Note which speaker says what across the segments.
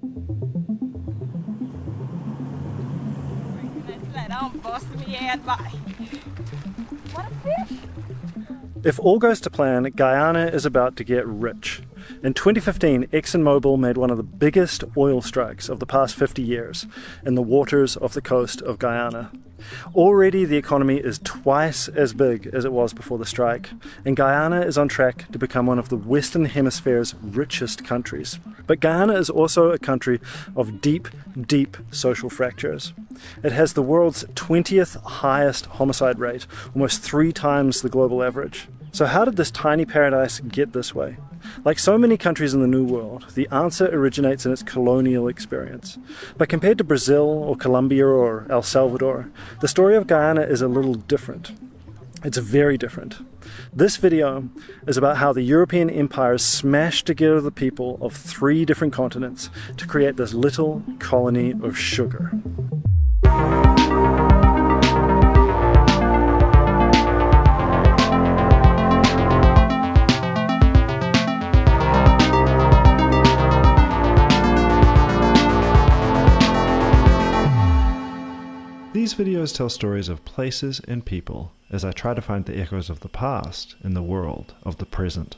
Speaker 1: What a fish!
Speaker 2: If all goes to plan, Guyana is about to get rich. In 2015, ExxonMobil made one of the biggest oil strikes of the past 50 years in the waters off the coast of Guyana. Already the economy is twice as big as it was before the strike, and Guyana is on track to become one of the Western Hemisphere's richest countries. But Guyana is also a country of deep, deep social fractures. It has the world's 20th highest homicide rate, almost 3 times the global average. So how did this tiny paradise get this way? Like so many countries in the New World, the answer originates in its colonial experience. But compared to Brazil or Colombia or El Salvador, the story of Guyana is a little different. It's very different. This video is about how the European empires smashed together the people of 3 different continents to create this little colony of sugar. These videos tell stories of places and people as I try to find the echoes of the past in the world of the present.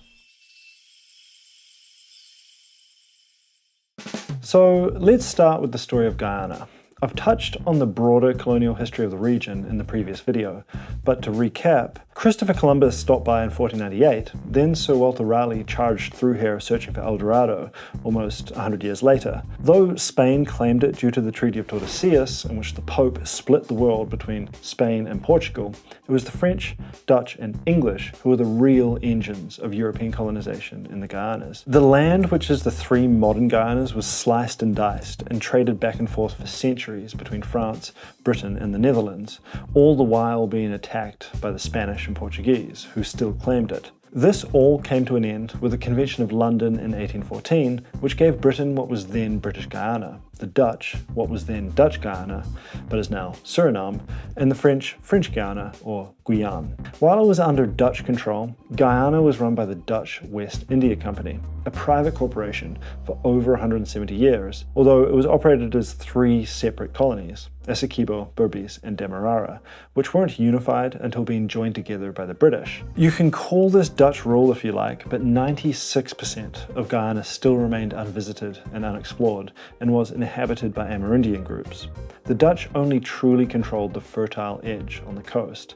Speaker 2: So let's start with the story of Guyana. I've touched on the broader colonial history of the region in the previous video, but to recap, Christopher Columbus stopped by in 1498, then Sir Walter Raleigh charged through here searching for El Dorado almost 100 years later. Though Spain claimed it due to the Treaty of Tordesillas, in which the Pope split the world between Spain and Portugal, it was the French, Dutch and English who were the real engines of European colonization in the Guyanas. The land, which is the 3 modern Guyanas, was sliced and diced and traded back and forth for centuries between France, Britain and the Netherlands, all the while being attacked by the Spanish and Portuguese, who still claimed it. This all came to an end with the Convention of London in 1814, which gave Britain what was then British Guiana, the Dutch what was then Dutch Guiana, but is now Suriname, and the French Guiana, or Guyana. While it was under Dutch control, Guyana was run by the Dutch West India Company, a private corporation for over 170 years, although it was operated as 3 separate colonies, Essequibo, Berbice and Demerara, which weren't unified until being joined together by the British. You can call this Dutch rule if you like, but 96% of Guyana still remained unvisited and unexplored, and was inhabited by Amerindian groups. The Dutch only truly controlled the fertile edge on the coast,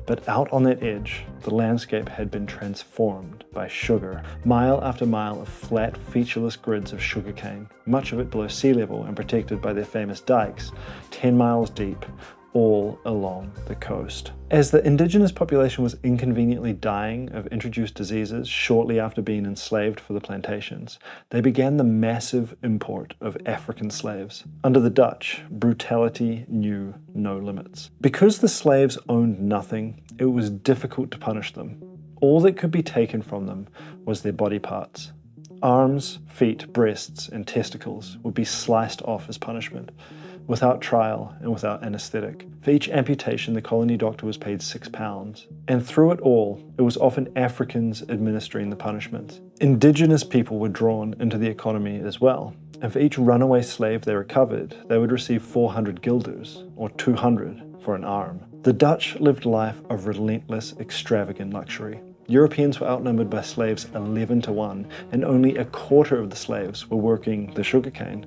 Speaker 2: but out on that edge, the landscape had been transformed by sugar. Mile after mile of flat, featureless grids of sugarcane, much of it below sea level and protected by their famous dikes, 10 miles deep, all along the coast. As the indigenous population was inconveniently dying of introduced diseases shortly after being enslaved for the plantations, they began the massive import of African slaves. Under the Dutch, brutality knew no limits. Because the slaves owned nothing, it was difficult to punish them. All that could be taken from them was their body parts. Arms, feet, breasts, and testicles would be sliced off as punishment, without trial and without anesthetic. For each amputation, the colony doctor was paid £6, and through it all, it was often Africans administering the punishment. Indigenous people were drawn into the economy as well, and for each runaway slave they recovered, they would receive 400 guilders, or 200 for an arm. The Dutch lived a life of relentless, extravagant luxury. Europeans were outnumbered by slaves 11 to 1, and only a quarter of the slaves were working the sugarcane.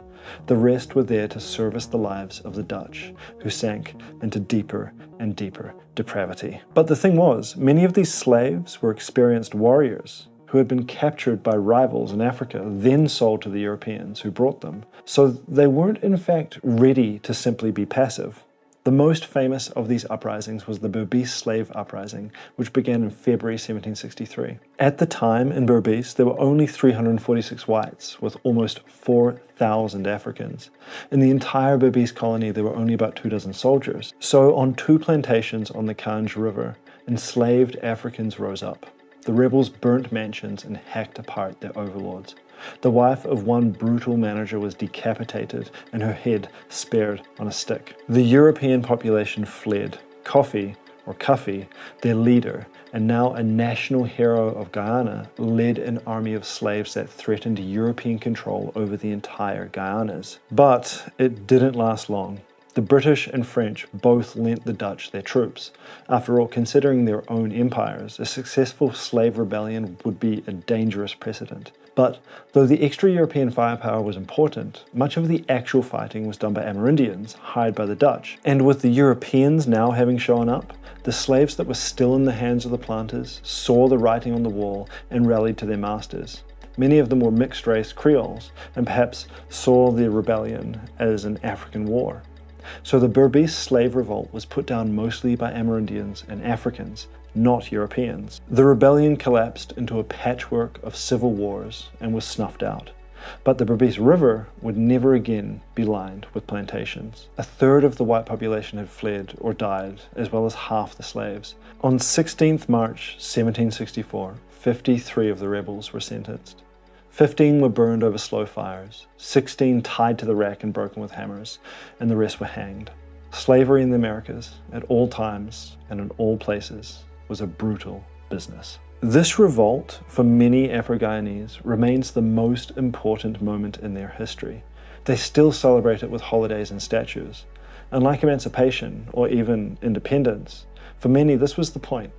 Speaker 2: The rest were there to service the lives of the Dutch, who sank into deeper and deeper depravity. But the thing was, many of these slaves were experienced warriors who had been captured by rivals in Africa, then sold to the Europeans who brought them. So they weren't in fact ready to simply be passive. The most famous of these uprisings was the Berbice slave uprising, which began in February 1763. At the time in Berbice, there were only 346 whites, with almost 4,000 Africans. In the entire Berbice colony, there were only about 24 soldiers. So on 2 plantations on the Kange River, enslaved Africans rose up. The rebels burnt mansions and hacked apart their overlords. The wife of one brutal manager was decapitated and her head speared on a stick. The European population fled. Coffee or Cuffy, their leader, and now a national hero of Guyana, led an army of slaves that threatened European control over the entire Guianas. But it didn't last long. The British and French both lent the Dutch their troops. After all, considering their own empires, a successful slave rebellion would be a dangerous precedent. But though the extra European firepower was important, much of the actual fighting was done by Amerindians, hired by the Dutch. And with the Europeans now having shown up, the slaves that were still in the hands of the planters saw the writing on the wall and rallied to their masters. Many of them were mixed-race Creoles, and perhaps saw the rebellion as an African war. So the Berbice slave revolt was put down mostly by Amerindians and Africans, not Europeans. The rebellion collapsed into a patchwork of civil wars and was snuffed out. But the Berbice River would never again be lined with plantations. A third of the white population had fled or died, as well as half the slaves. On 16th March 1764, 53 of the rebels were sentenced. 15 were burned over slow fires, 16 tied to the rack and broken with hammers, and the rest were hanged. Slavery in the Americas, at all times and in all places, was a brutal business. This revolt, for many Afro-Guyanese, remains the most important moment in their history. They still celebrate it with holidays and statues. Unlike emancipation, or even independence, for many this was the point,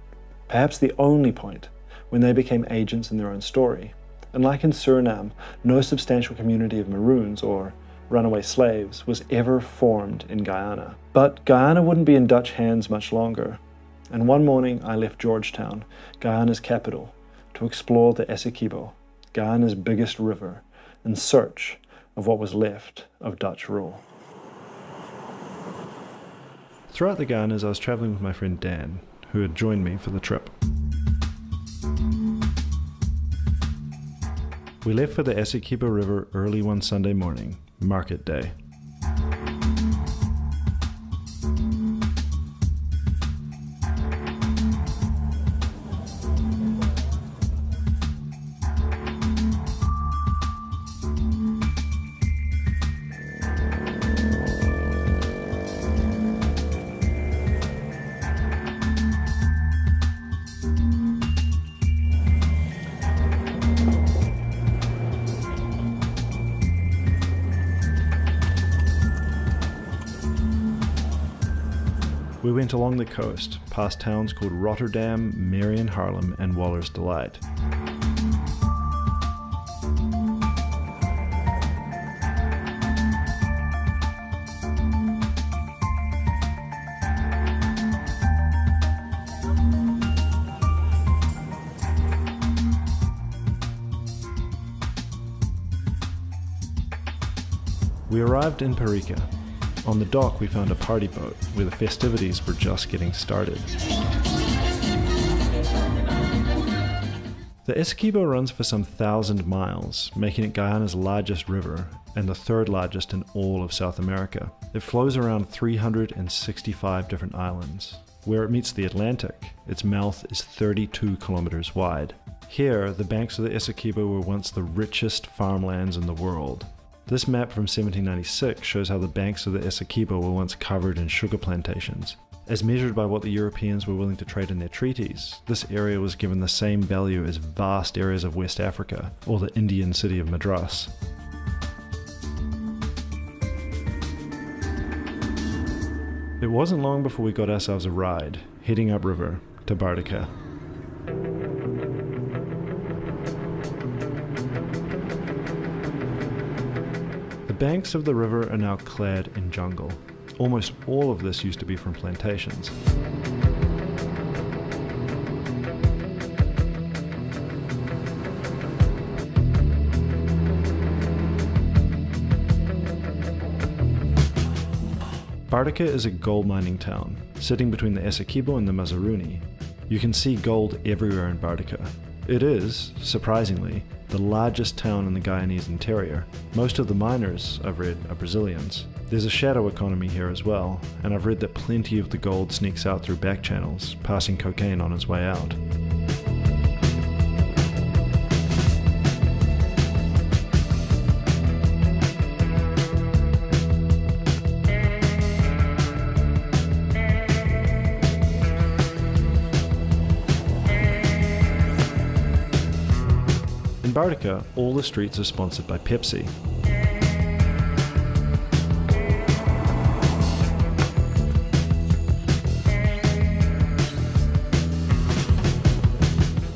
Speaker 2: perhaps the only point, when they became agents in their own story. And like in Suriname, no substantial community of Maroons or runaway slaves was ever formed in Guyana. But Guyana wouldn't be in Dutch hands much longer. And one morning I left Georgetown, Guyana's capital, to explore the Essequibo, Guyana's biggest river, in search of what was left of Dutch rule. Throughout the Guyanas, I was traveling with my friend Dan, who had joined me for the trip. We left for the Essequibo River early one Sunday morning, market day. We went along the coast, past towns called Rotterdam, Marion Harlem, and Waller's Delight. We arrived in Parika. On the dock, we found a party boat where the festivities were just getting started. The Essequibo runs for some 1,000 miles, making it Guyana's largest river and the third largest in all of South America. It flows around 365 different islands. Where it meets the Atlantic, its mouth is 32 kilometers wide. Here, the banks of the Essequibo were once the richest farmlands in the world. This map from 1796 shows how the banks of the Essequibo were once covered in sugar plantations. As measured by what the Europeans were willing to trade in their treaties, this area was given the same value as vast areas of West Africa, or the Indian city of Madras. It wasn't long before we got ourselves a ride, heading upriver to Bartica. The banks of the river are now clad in jungle. Almost all of this used to be from plantations. Bartica is a gold mining town, sitting between the Essequibo and the Mazaruni. You can see gold everywhere in Bartica. It is, surprisingly, the largest town in the Guyanese interior. Most of the miners, I've read, are Brazilians. There's a shadow economy here as well, and I've read that plenty of the gold sneaks out through back channels, passing cocaine on its way out. Antarctica, all the streets are sponsored by Pepsi.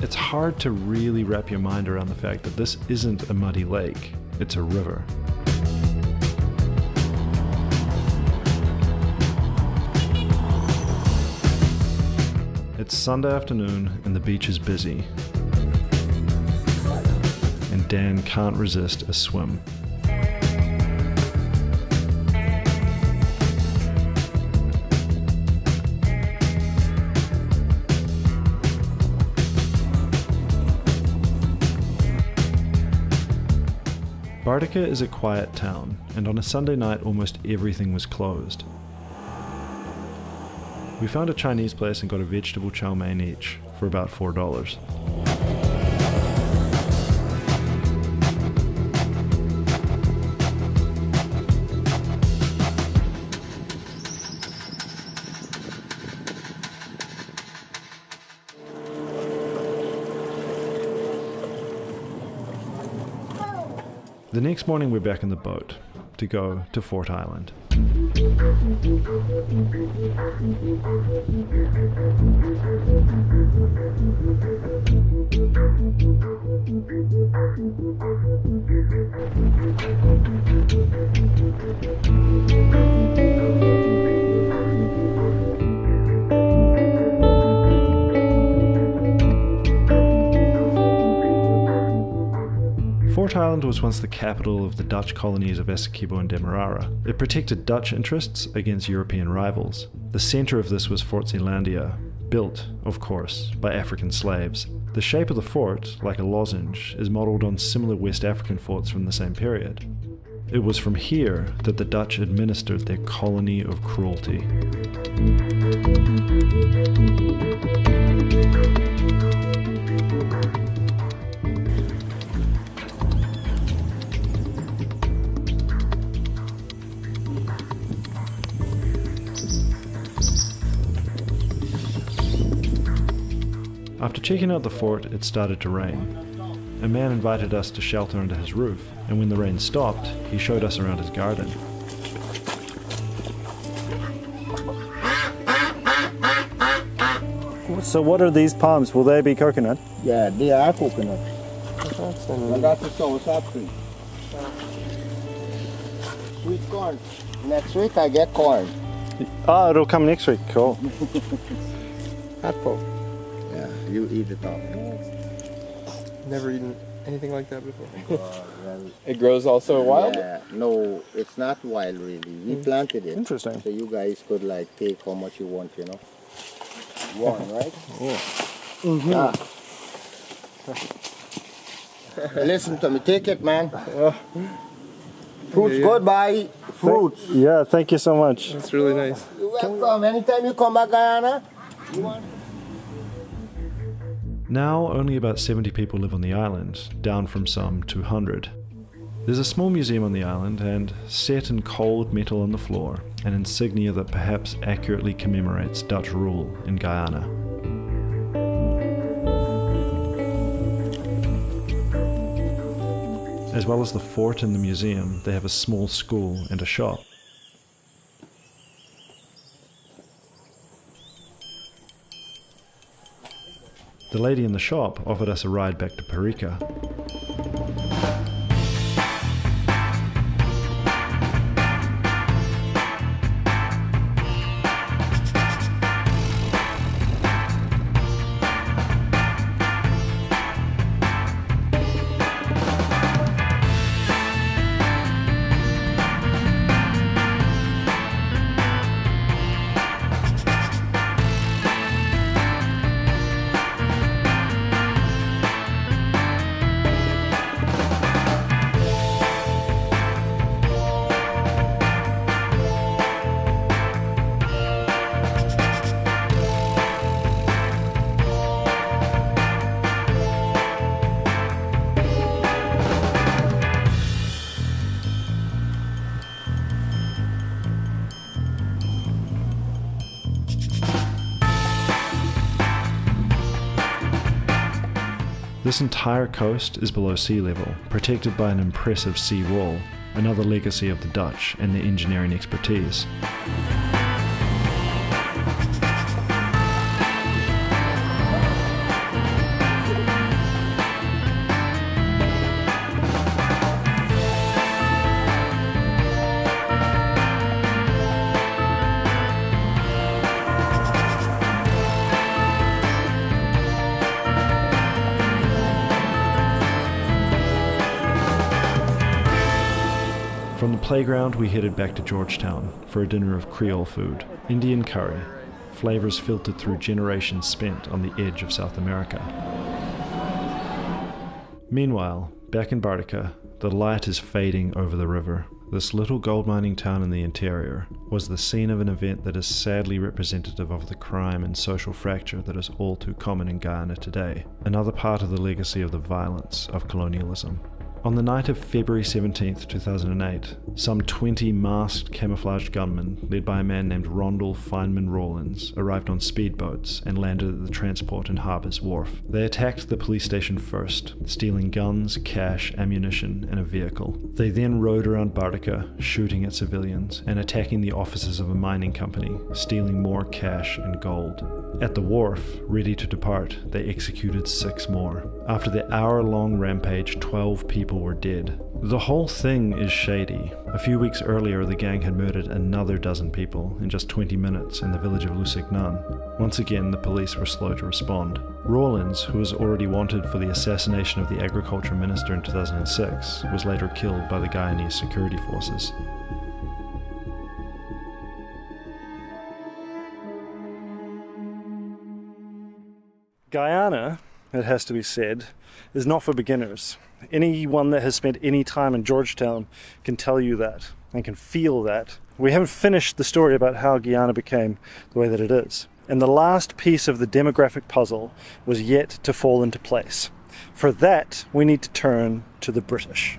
Speaker 2: It's hard to really wrap your mind around the fact that this isn't a muddy lake, it's a river. It's Sunday afternoon and the beach is busy. And Dan can't resist a swim. Antarctica is a quiet town, and on a Sunday night almost everything was closed. We found a Chinese place and got a vegetable chow mein each for about $4. The next morning we're back in the boat to go to Fort Island. Fort Island was once the capital of the Dutch colonies of Essequibo and Demerara. It protected Dutch interests against European rivals. The center of this was Fort Zeelandia, built, of course, by African slaves. The shape of the fort, like a lozenge, is modeled on similar West African forts from the same period. It was from here that the Dutch administered their colony of cruelty. After checking out the fort, it started to rain. A man invited us to shelter under his roof, and when the rain stopped, he showed us around his garden.
Speaker 1: So what are these palms? Will they be coconut?
Speaker 3: Yeah, they are coconut. And that's the soursop tree. Sweet corn. Next week I get corn.
Speaker 1: Oh, it'll come next week. Cool.
Speaker 3: Apple. Yeah, you eat it all.
Speaker 4: Never eaten anything like that before.
Speaker 3: Well,
Speaker 4: It grows also wild?
Speaker 3: yeah, no, it's not wild really. We planted it.
Speaker 1: Interesting.
Speaker 3: So you guys could like take how much you want, you know. One, right? Yeah. Listen to me, take it, man. Fruits, goodbye. Fruits.
Speaker 1: Yeah, thank you so much.
Speaker 4: That's really nice.
Speaker 3: You're welcome. Anytime you come back, Guyana, you want.
Speaker 2: Now only about 70 people live on the island, down from some 200. There's a small museum on the island, and set in cold metal on the floor, an insignia that perhaps accurately commemorates Dutch rule in Guyana. As well as the fort and the museum, they have a small school and a shop. The lady in the shop offered us a ride back to Parika. This entire coast is below sea level, protected by an impressive sea wall, another legacy of the Dutch and their engineering expertise. From the playground, we headed back to Georgetown for a dinner of Creole food, Indian curry, flavors filtered through generations spent on the edge of South America. Meanwhile, back in Bartica, the light is fading over the river. This little gold mining town in the interior was the scene of an event that is sadly representative of the crime and social fracture that is all too common in Guyana today, another part of the legacy of the violence of colonialism. On the night of February 17, 2008, some 20 masked camouflaged gunmen, led by a man named Rondell Feynman Rawlins, arrived on speedboats and landed at the Transport and Harbours Wharf. They attacked the police station first, stealing guns, cash, ammunition, and a vehicle. They then rode around Bartica, shooting at civilians, and attacking the offices of a mining company, stealing more cash and gold. At the wharf, ready to depart, they executed 6 more. After the hour-long rampage, 12 people were dead. The whole thing is shady. A few weeks earlier, the gang had murdered another dozen people in just 20 minutes in the village of Lusignan. Once again, the police were slow to respond. Rawlins, who was already wanted for the assassination of the agriculture minister in 2006, was later killed by the Guyanese security forces.
Speaker 1: Guyana, it has to be said, is not for beginners. Anyone that has spent any time in Georgetown can tell you that and can feel that. We haven't finished the story about how Guyana became the way that it is. And the last piece of the demographic puzzle was yet to fall into place. For that, we need to turn to the British.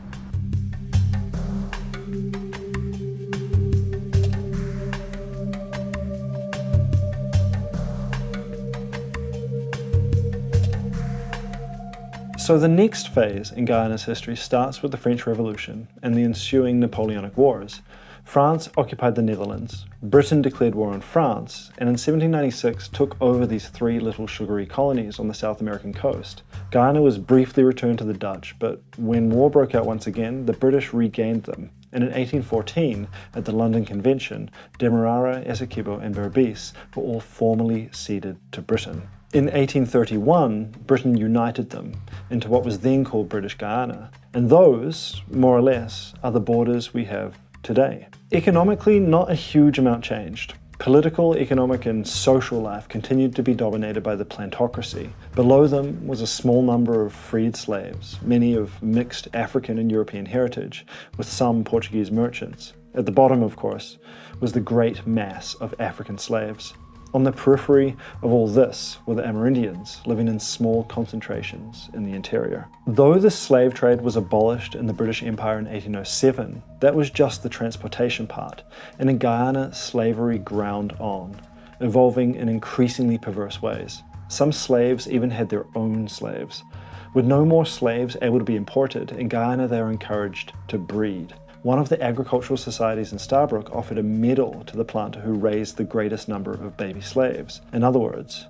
Speaker 2: So the next phase in Guyana's history starts with the French Revolution and the ensuing Napoleonic Wars. France occupied the Netherlands, Britain declared war on France, and in 1796 took over these 3 little sugary colonies on the South American coast. Guyana was briefly returned to the Dutch, but when war broke out once again, the British regained them. And in 1814, at the London Convention, Demerara, Essequibo, and Berbice were all formally ceded to Britain. In 1831, Britain united them into what was then called British Guiana, and those, more or less, are the borders we have today. Economically, not a huge amount changed. Political, economic, and social life continued to be dominated by the plantocracy. Below them was a small number of freed slaves, many of mixed African and European heritage, with some Portuguese merchants. At the bottom, of course, was the great mass of African slaves. On the periphery of all this were the Amerindians, living in small concentrations in the interior. Though the slave trade was abolished in the British Empire in 1807, that was just the transportation part, and in Guyana, slavery ground on, evolving in increasingly perverse ways. Some slaves even had their own slaves. With no more slaves able to be imported, in Guyana they were encouraged to breed. One of the agricultural societies in Starbrook offered a medal to the planter who raised the greatest number of baby slaves. In other words,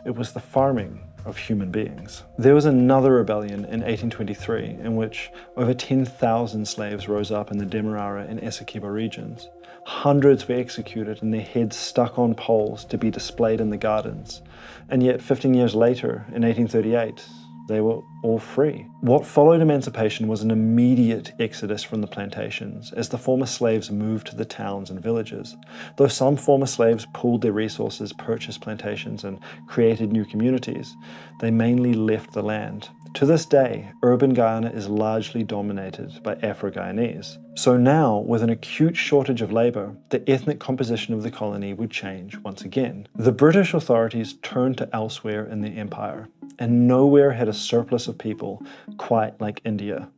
Speaker 2: it was the farming of human beings. There was another rebellion in 1823 in which over 10,000 slaves rose up in the Demerara and Essequibo regions. Hundreds were executed and their heads stuck on poles to be displayed in the gardens. And yet 15 years later, in 1838, they were all free. What followed emancipation was an immediate exodus from the plantations as the former slaves moved to the towns and villages. Though some former slaves pooled their resources, purchased plantations, and created new communities, they mainly left the land. To this day, urban Guyana is largely dominated by Afro-Guyanese. So now, with an acute shortage of labor, the ethnic composition of the colony would change once again. The British authorities turned to elsewhere in the empire, and nowhere had a surplus of of people, quite like India.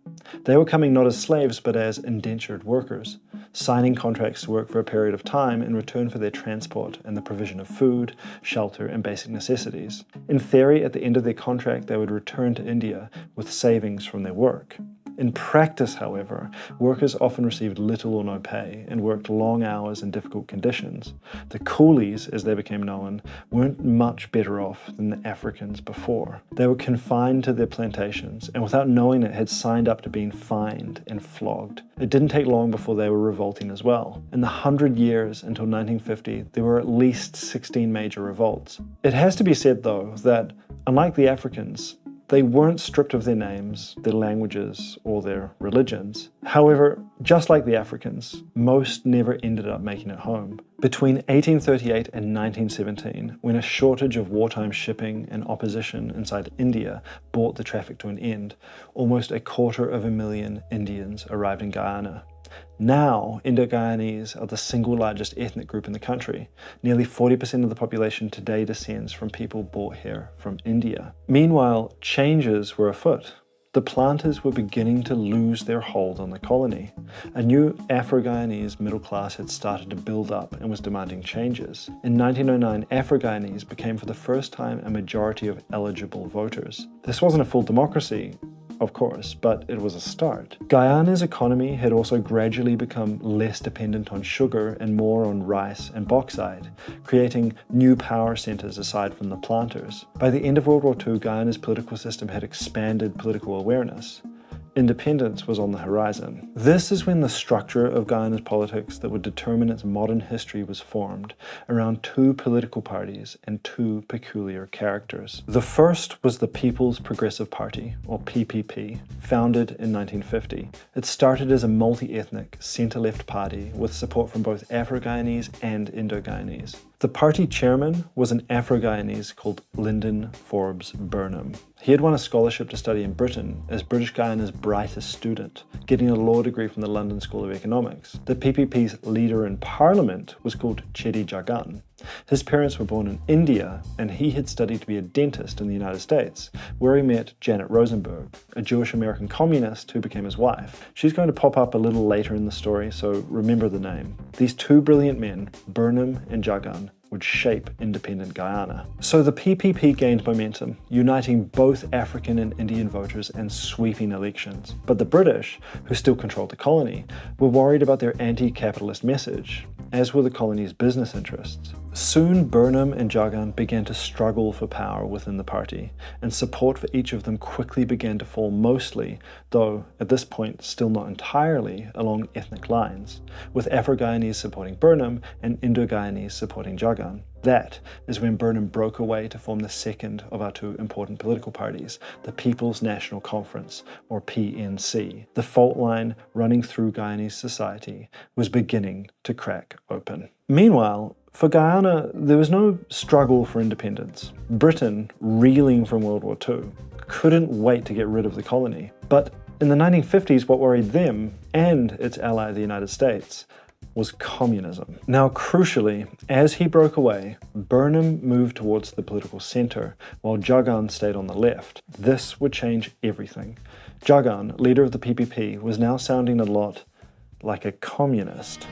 Speaker 2: They were coming not as slaves but as indentured workers, signing contracts to work for a period of time in return for their transport and the provision of food, shelter, and basic necessities. In theory, at the end of their contract, they would return to India with savings from their work. In practice, however, workers often received little or no pay and worked long hours in difficult conditions. The coolies, as they became known, weren't much better off than the Africans before. They were confined to their plantations and without knowing it had signed up to being fined and flogged. It didn't take long before they were revolting as well. In the 100 years until 1950, there were at least 16 major revolts. It has to be said, though, that unlike the Africans, they weren't stripped of their names, their languages, or their religions. However, just like the Africans, most never ended up making it home. Between 1838 and 1917, when a shortage of wartime shipping and opposition inside India brought the traffic to an end, almost 250,000 Indians arrived in Guyana. Now, Indo-Guyanese are the single largest ethnic group in the country. Nearly 40% of the population today descends from people brought here from India. Meanwhile, changes were afoot. The planters were beginning to lose their hold on the colony. A new Afro-Guyanese middle class had started to build up and was demanding changes. In 1909, Afro-Guyanese became for the first time a majority of eligible voters. This wasn't a full democracy, of course, but it was a start. Guyana's economy had also gradually become less dependent on sugar and more on rice and bauxite, creating new power centers aside from the planters. By the end of World War II, Guyana's political system had expanded political awareness. Independence was on the horizon. This is when the structure of Guyana's politics that would determine its modern history was formed around two political parties and two peculiar characters. The first was the People's Progressive Party, or PPP, founded in 1950. It started as a multi-ethnic, centre-left party with support from both Afro-Guyanese and Indo-Guyanese. The party chairman was an Afro-Guyanese called Lyndon Forbes Burnham. He had won a scholarship to study in Britain as British Guyana's brightest student, getting a law degree from the London School of Economics. The PPP's leader in Parliament was called Chedi Jagan. His parents were born in India, and he had studied to be a dentist in the United States, where he met Janet Rosenberg, a Jewish-American communist who became his wife. She's going to pop up a little later in the story, so remember the name. These two brilliant men, Burnham and Jagan, would shape independent Guyana. So the PPP gained momentum, uniting both African and Indian voters and sweeping elections. But the British, who still controlled the colony, were worried about their anti-capitalist message, as were the colony's business interests. Soon Burnham and Jagan began to struggle for power within the party, and support for each of them quickly began to fall mostly, though at this point still not entirely, along ethnic lines, with Afro-Guyanese supporting Burnham and Indo-Guyanese supporting Jagan. That is when Burnham broke away to form the second of our two important political parties, the People's National Conference, or PNC. The fault line running through Guyanese society was beginning to crack open. Meanwhile, for Guyana, there was no struggle for independence. Britain, reeling from World War II, couldn't wait to get rid of the colony. But in the 1950s, what worried them, and its ally the United States, was communism. Now, crucially, as he broke away, Burnham moved towards the political center, while Jagan stayed on the left. This would change everything. Jagan, leader of the PPP, was now sounding a lot like a communist.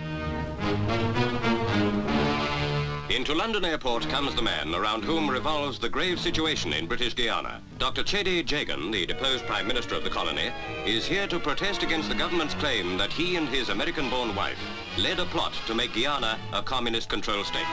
Speaker 5: Into London Airport comes the man around whom revolves the grave situation in British Guiana. Dr. Chedi Jagan, the deposed Prime Minister of the colony, is here to protest against the government's claim that he and his American-born wife led a plot to make Guiana a communist-controlled state.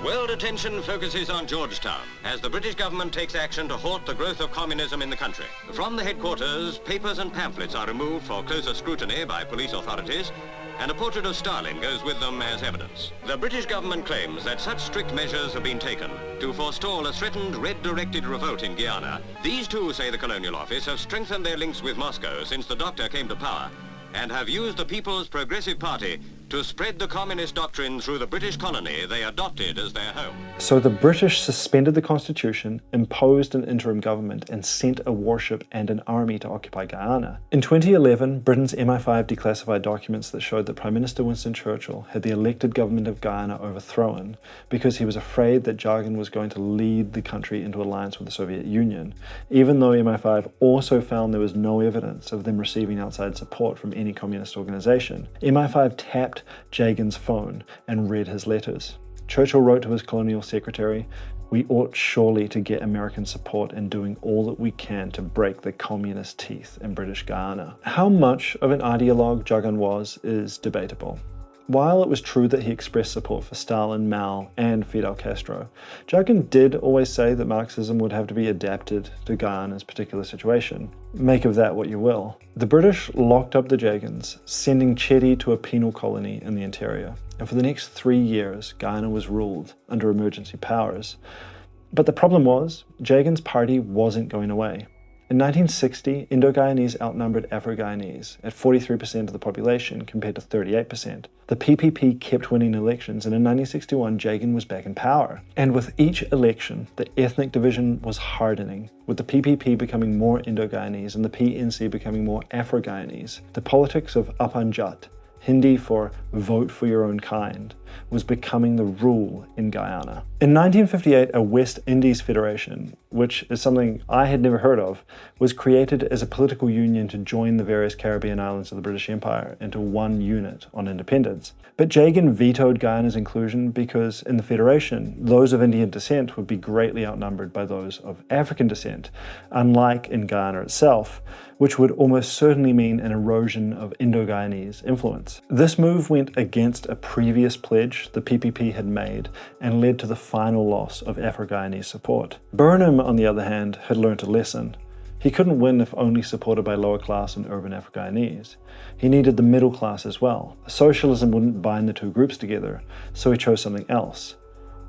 Speaker 5: World attention focuses on Georgetown as the British government takes action to halt the growth of communism in the country. From the headquarters, papers and pamphlets are removed for closer scrutiny by police authorities, and a portrait of Stalin goes with them as evidence. The British government claims that such strict measures have been taken to forestall a threatened red-directed revolt in Guiana. These too, say the Colonial Office, have strengthened their links with Moscow since the doctor came to power, and have used the People's Progressive Party to spread the communist doctrine through the British colony they adopted as their home.
Speaker 2: So the British suspended the constitution, imposed an interim government, and sent a warship and an army to occupy Guyana. In 2011, Britain's MI5 declassified documents that showed that Prime Minister Winston Churchill had the elected government of Guyana overthrown because he was afraid that Jagan was going to lead the country into alliance with the Soviet Union, even though MI5 also found there was no evidence of them receiving outside support from any communist organization. MI5 tapped Jagan's phone and read his letters. Churchill wrote to his colonial secretary, "We ought surely to get American support in doing all that we can to break the communist teeth in British Guiana." How much of an ideologue Jagan was is debatable. While it was true that he expressed support for Stalin, Mao, and Fidel Castro, Jagan did always say that Marxism would have to be adapted to Guyana's particular situation. Make of that what you will. The British locked up the Jagans, sending Chedi to a penal colony in the interior, and for the next 3 years, Guyana was ruled under emergency powers. But the problem was, Jagan's party wasn't going away. In 1960, Indo-Guyanese outnumbered Afro-Guyanese at 43% of the population compared to 38%. The PPP kept winning elections, and in 1961, Jagan was back in power. And with each election, the ethnic division was hardening, with the PPP becoming more Indo-Guyanese and the PNC becoming more Afro-Guyanese. The politics of Apanjat, Hindi for vote for your own kind, was becoming the rule in Guyana. In 1958, a West Indies Federation, which is something I had never heard of, was created as a political union to join the various Caribbean islands of the British Empire into one unit on independence. But Jagan vetoed Guyana's inclusion because in the Federation, those of Indian descent would be greatly outnumbered by those of African descent, unlike in Guyana itself, which would almost certainly mean an erosion of Indo-Guyanese influence. This move went against a previous pledge the PPP had made and led to the final loss of Afro-Guyanese support. Burnham, on the other hand, had learned a lesson. He couldn't win if only supported by lower class and urban Afro-Guyanese. He needed the middle class as well. Socialism wouldn't bind the two groups together, so he chose something else: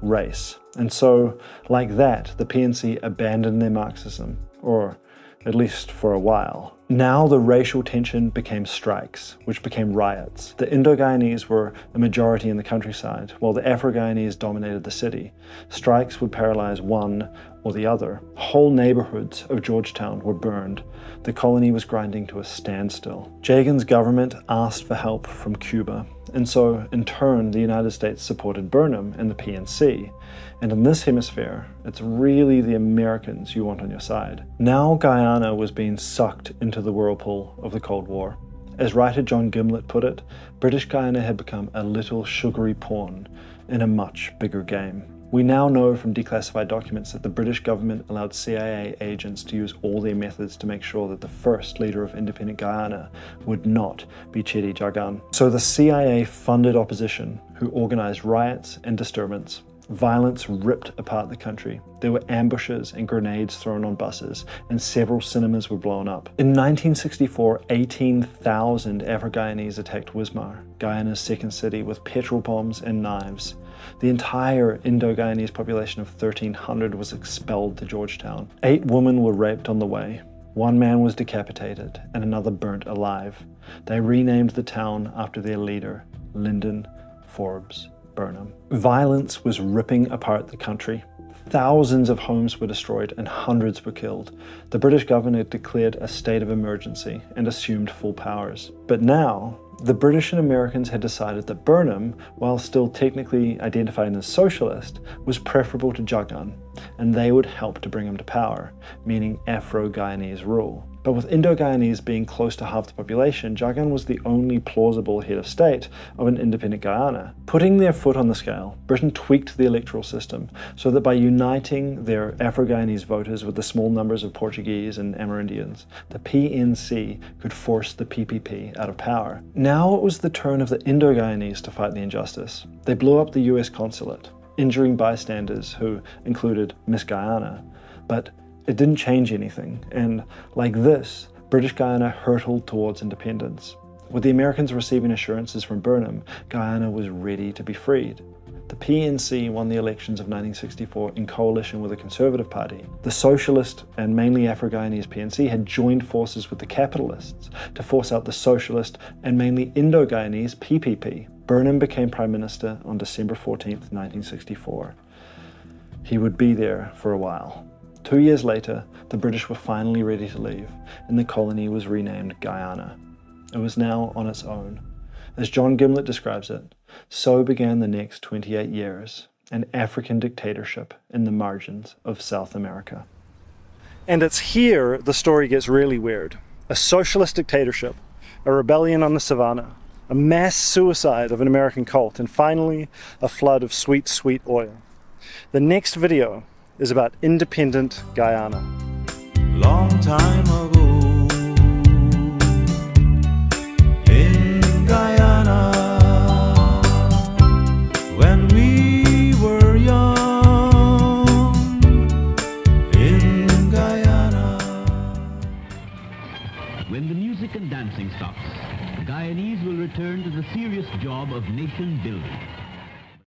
Speaker 2: race. And so, like that, the PNC abandoned their Marxism, or at least for a while. Now the racial tension became strikes, which became riots. The Indo-Guyanese were a majority in the countryside, while the Afro-Guyanese dominated the city. Strikes would paralyze one or the other. Whole neighborhoods of Georgetown were burned. The colony was grinding to a standstill. Jagan's government asked for help from Cuba, and so, in turn, the United States supported Burnham and the PNC. And in this hemisphere, it's really the Americans you want on your side. Now Guyana was being sucked into the whirlpool of the Cold War. As writer John Gimlet put it, British Guiana had become a little sugary pawn in a much bigger game. We now know from declassified documents that the British government allowed CIA agents to use all their methods to make sure that the first leader of independent Guyana would not be Chedi Jagan. So the CIA funded opposition, who organized riots and disturbance. Violence ripped apart the country. There were ambushes and grenades thrown on buses, and several cinemas were blown up. In 1964, 18,000 Afro-Guyanese attacked Wismar, Guyana's second city, with petrol bombs and knives. The entire Indo-Guyanese population of 1,300 was expelled to Georgetown. 8 women were raped on the way. 1 man was decapitated, and another burnt alive. They renamed the town after their leader, Lyndon Forbes Burnham. Violence was ripping apart the country. Thousands of homes were destroyed and hundreds were killed. The British government declared a state of emergency and assumed full powers. But now, the British and Americans had decided that Burnham, while still technically identified as socialist, was preferable to Jagan, and they would help to bring him to power, meaning Afro-Guyanese rule. But with Indo-Guyanese being close to half the population, Jagan was the only plausible head of state of an independent Guyana. Putting their foot on the scale, Britain tweaked the electoral system so that by uniting their Afro-Guyanese voters with the small numbers of Portuguese and Amerindians, the PNC could force the PPP out of power. Now it was the turn of the Indo-Guyanese to fight the injustice. They blew up the US consulate, injuring bystanders who included Miss Guyana, but it didn't change anything, and like this, British Guyana hurtled towards independence. With the Americans receiving assurances from Burnham, Guyana was ready to be freed. The PNC won the elections of 1964 in coalition with the Conservative Party. The Socialist and mainly Afro-Guyanese PNC had joined forces with the Capitalists to force out the Socialist and mainly Indo-Guyanese PPP. Burnham became Prime Minister on December 14th, 1964. He would be there for a while. 2 years later, the British were finally ready to leave, and the colony was renamed Guyana. It was now on its own. As John Gimlett describes it, so began the next 28 years, an African dictatorship in the margins of South America.
Speaker 1: And it's here the story gets really weird. A socialist dictatorship, a rebellion on the savannah, a mass suicide of an American cult, and finally a flood of sweet, sweet oil. The next video is about independent Guyana.
Speaker 6: Long time ago in Guyana, when we were young, in Guyana.
Speaker 7: When the music and dancing stops, the Guyanese will return to the serious job of nation building.